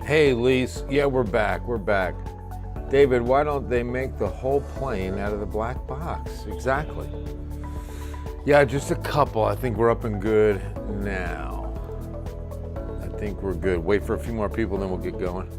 Hey, Lise. Yeah, we're back. We're back. David, why don't they make the whole plane out of the black box? Exactly. Yeah, just a couple. I think we're up and good now. I think we're good. Wait for a few more people, then we'll get going.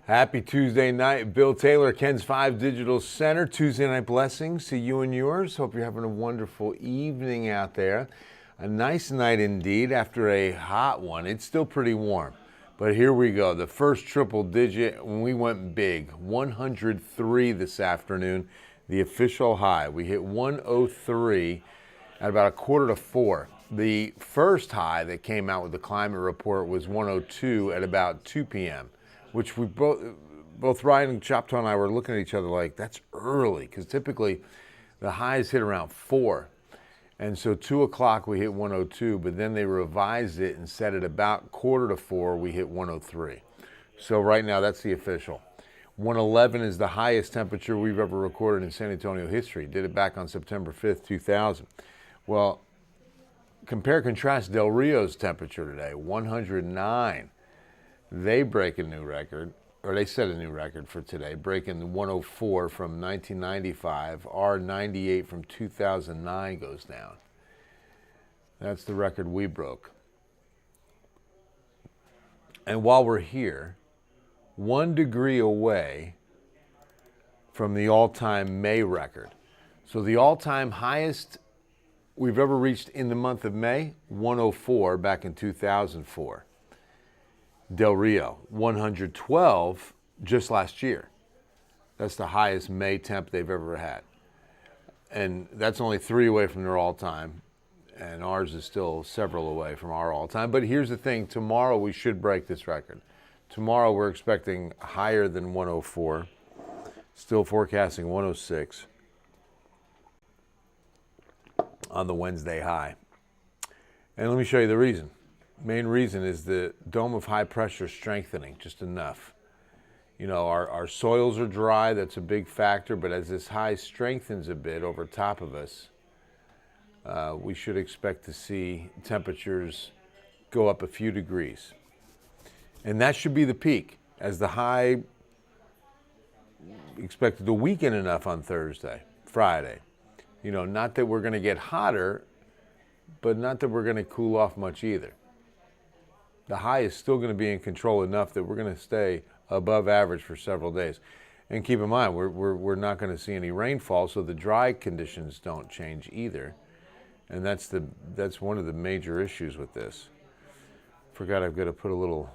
Happy Tuesday night. Bill Taylor, Ken's 5 Digital Center. Tuesday night blessings to you and yours. Hope you're having a wonderful evening out there. A nice night indeed after a hot one. It's still pretty warm. But here we go. The first triple digit when we went big. 103 this afternoon. The official high. We hit 103 at about 3:45. The first high that came out with the climate report was 102 at about 2 p.m. which we both Ryan and Chopto and I were looking at each other like, that's early, because typically the highs hit around 4. And so 2 o'clock we hit 102, but then they revised it and said at about 3:45 we hit 103. So right now that's the official. 111 is the highest temperature we've ever recorded in San Antonio history. Did it back on September 5th, 2000. Well, compare contrast Del Rio's temperature today, 109. They break a new record, or they set a new record for today, breaking 104 from 1995. Our 98 from 2009 goes down. That's the record we broke. And while we're here, 1 degree away from the all-time May record. So the all-time highest we've ever reached in the month of May, 104 back in 2004. Del Rio, 112 just last year. That's the highest May temp they've ever had. And that's only 3 away from their all-time. And ours is still several away from our all-time. But here's the thing. Tomorrow we should break this record. Tomorrow we're expecting higher than 104. Still forecasting 106 on the Wednesday high. And let me show you the reason. Main reason is the dome of high pressure strengthening just enough. You know, our soils are dry, that's a big factor, but as this high strengthens a bit over top of us, we should expect to see temperatures go up a few degrees. And that should be the peak, as the high expected to weaken enough on Thursday, Friday. You know, not that we're going to get hotter, but not that we're going to cool off much either. The high is still going to be in control enough that we're going to stay above average for several days. And keep in mind, we're not going to see any rainfall, so the dry conditions don't change either. And that's one of the major issues with this. Forgot I've got to put a little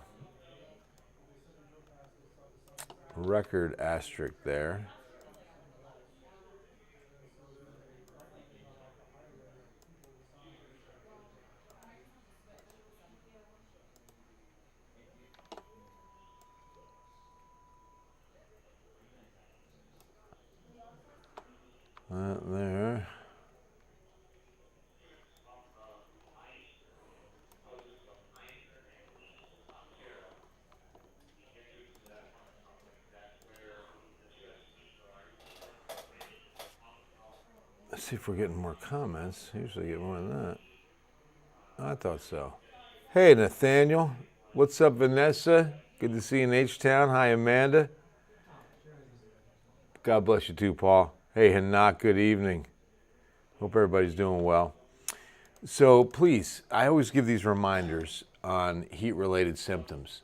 record asterisk there. There. Let's see if we're getting more comments. Usually get more than that. I thought so. Hey, Nathaniel. What's up, Vanessa? Good to see you in H-Town. Hi, Amanda. God bless you too, Paul. Hey, Hanak, good evening. Hope everybody's doing well. So please, I always give these reminders on heat-related symptoms.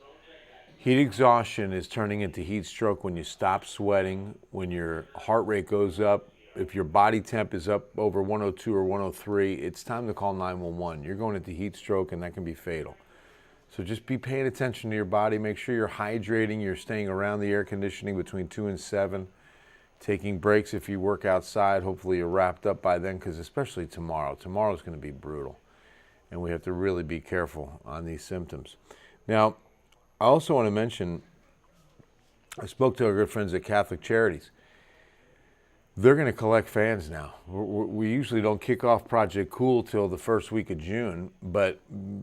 Heat exhaustion is turning into heat stroke when you stop sweating, when your heart rate goes up. If your body temp is up over 102 or 103, it's time to call 911. You're going into heat stroke, and that can be fatal. So just be paying attention to your body. Make sure you're hydrating. You're staying around the air conditioning between 2 and 7. Taking breaks if you work outside. Hopefully you're wrapped up by then, because especially tomorrow's going to be brutal. And we have to really be careful on these symptoms. Now, I also want to mention, I spoke to our good friends at Catholic Charities. They're going to collect fans now. We usually don't kick off Project Cool till the first week of June, but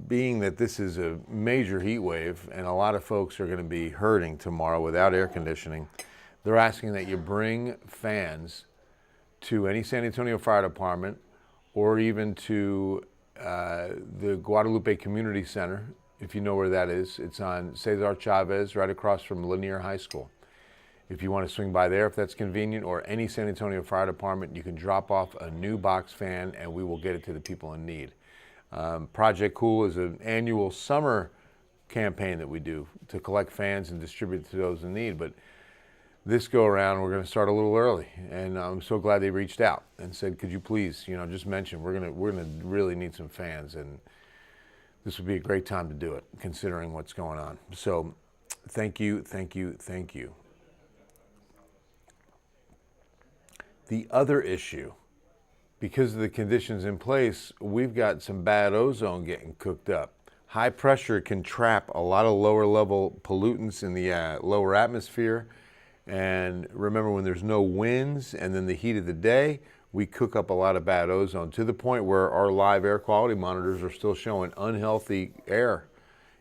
being that this is a major heat wave and a lot of folks are going to be hurting tomorrow without air conditioning, they're asking that you bring fans to any San Antonio Fire Department or even to the Guadalupe Community Center, if you know where that is. It's on Cesar Chavez, right across from Lanier High School. If you want to swing by there, if that's convenient, or any San Antonio Fire Department, you can drop off a new box fan and we will get it to the people in need. Project Cool is an annual summer campaign that we do to collect fans and distribute to those in need. But this go around, we're going to start a little early, and I'm so glad they reached out and said, "Could you please, just mention we're going to really need some fans, and this would be a great time to do it, considering what's going on." So, thank you, thank you, thank you. The other issue, because of the conditions in place, we've got some bad ozone getting cooked up. High pressure can trap a lot of lower level pollutants in the lower atmosphere. And remember, when there's no winds and then the heat of the day, we cook up a lot of bad ozone to the point where our live air quality monitors are still showing unhealthy air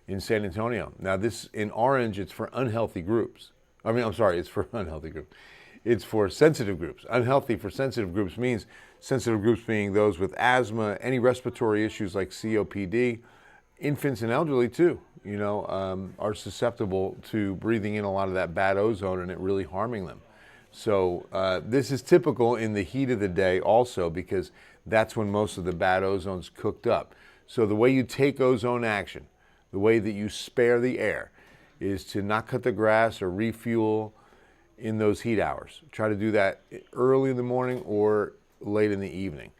in San Antonio. Now, this in orange, it's for unhealthy groups. It's for unhealthy groups. It's for sensitive groups. Unhealthy for sensitive groups means sensitive groups being those with asthma, any respiratory issues like COPD. Infants and elderly too, are susceptible to breathing in a lot of that bad ozone and it really harming them. So this is typical in the heat of the day also, because that's when most of the bad ozone's cooked up. So the way you take ozone action, the way that you spare the air, is to not cut the grass or refuel in those heat hours. Try to do that early in the morning or late in the evening.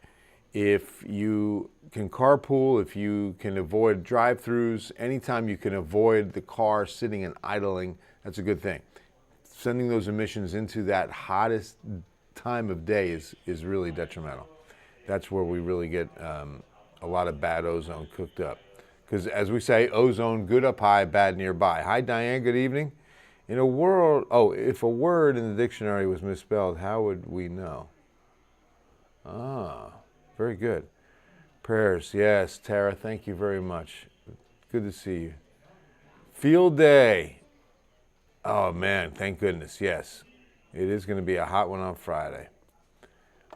If you can carpool, if you can avoid drive-throughs, anytime you can avoid the car sitting and idling, that's a good thing. Sending those emissions into that hottest time of day is really detrimental. That's where we really get a lot of bad ozone cooked up. Because as we say, ozone good up high, bad nearby. Hi, Diane, good evening. If a word in the dictionary was misspelled, how would we know? Very good. Prayers, yes, Tara, thank you very much. Good to see you. Field day. Oh man, thank goodness, yes. It is going to be a hot one on Friday.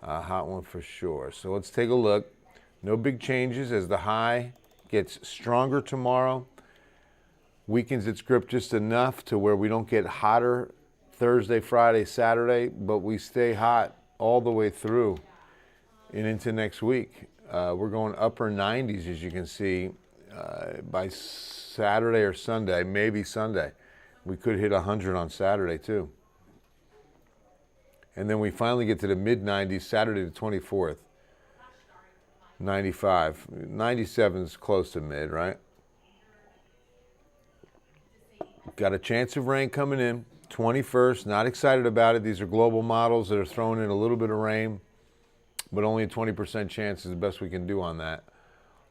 A hot one for sure. So let's take a look. No big changes as the high gets stronger tomorrow. Weakens its grip just enough to where we don't get hotter Thursday, Friday, Saturday, but we stay hot all the way through and into next week. We're going upper 90s, as you can see, by Saturday or Sunday, maybe Sunday. We could hit 100 on Saturday too. And then we finally get to the mid 90s, Saturday the 24th. 95. 97 is close to mid, right? Got a chance of rain coming in, 21st, not excited about it. These are global models that are throwing in a little bit of rain, but only a 20% chance is the best we can do on that.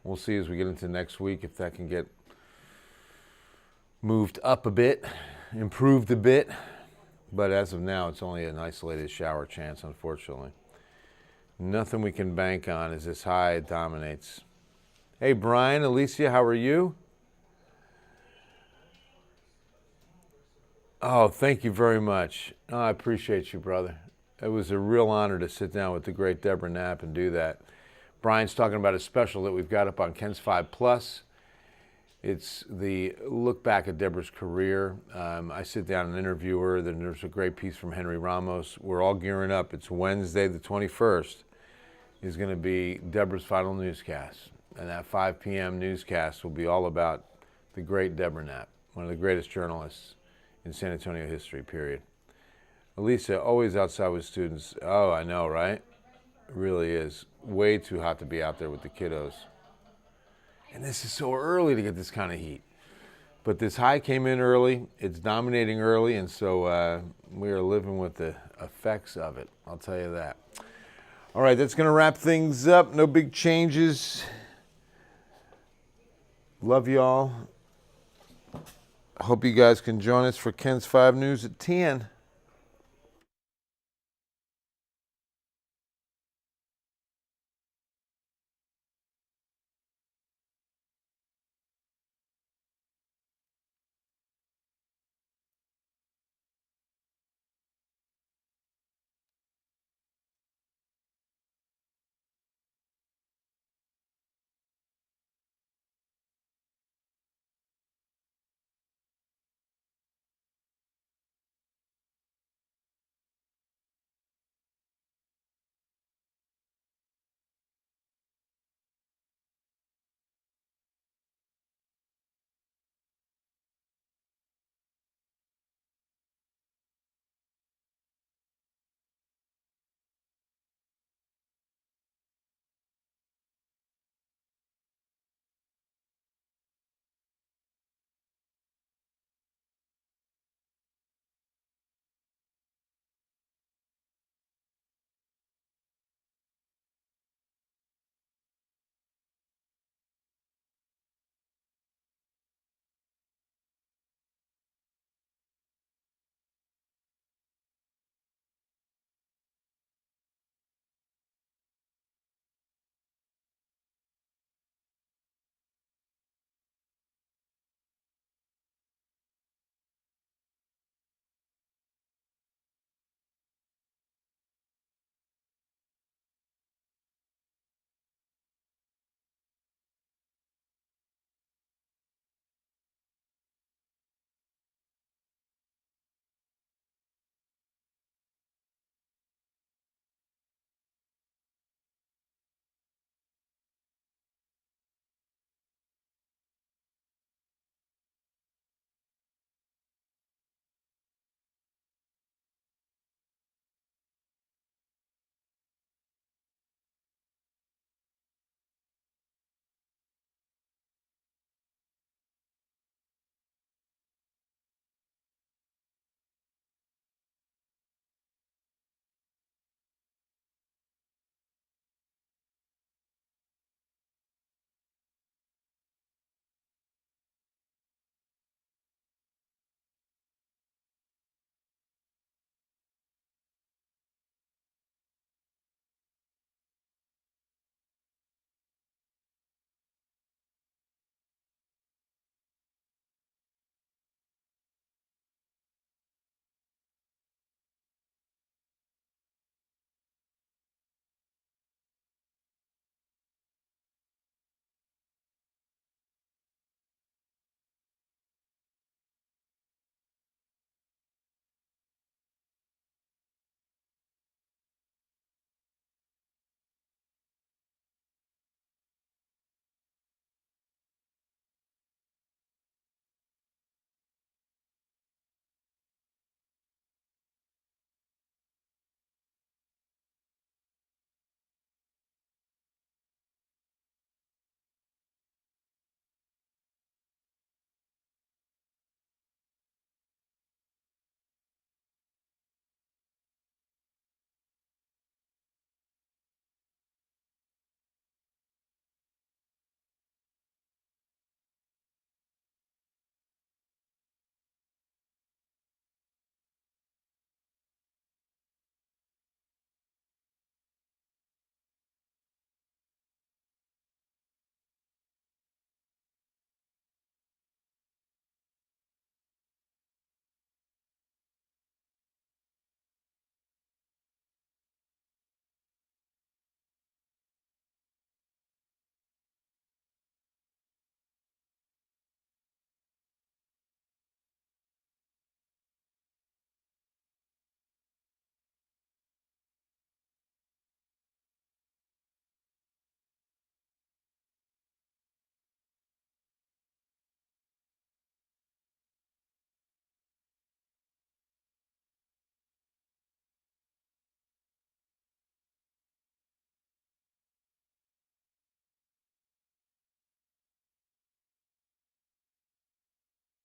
We'll see as we get into next week if that can get moved up a bit, improved a bit. But as of now, it's only an isolated shower chance, unfortunately. Nothing we can bank on as this high dominates. Hey, Brian, Alicia, how are you? Oh, thank you very much. Oh, I appreciate you, brother. It was a real honor to sit down with the great Deborah Knapp and do that. Brian's talking about a special that we've got up on Ken's 5 Plus. It's the look back at Deborah's career. I sit down and interview her. Then there's a great piece from Henry Ramos. We're all gearing up. It's Wednesday the 21st is going to be Deborah's final newscast. And that 5 p.m. newscast will be all about the great Deborah Knapp, one of the greatest journalists in San Antonio history, period. Elisa, always outside with students. Oh, I know, right? It really is. Way too hot to be out there with the kiddos. And this is so early to get this kind of heat. But this high came in early. It's dominating early, and so we are living with the effects of it. I'll tell you that. All right, that's going to wrap things up. No big changes. Love y'all. Hope you guys can join us for Ken's 5 News at 10.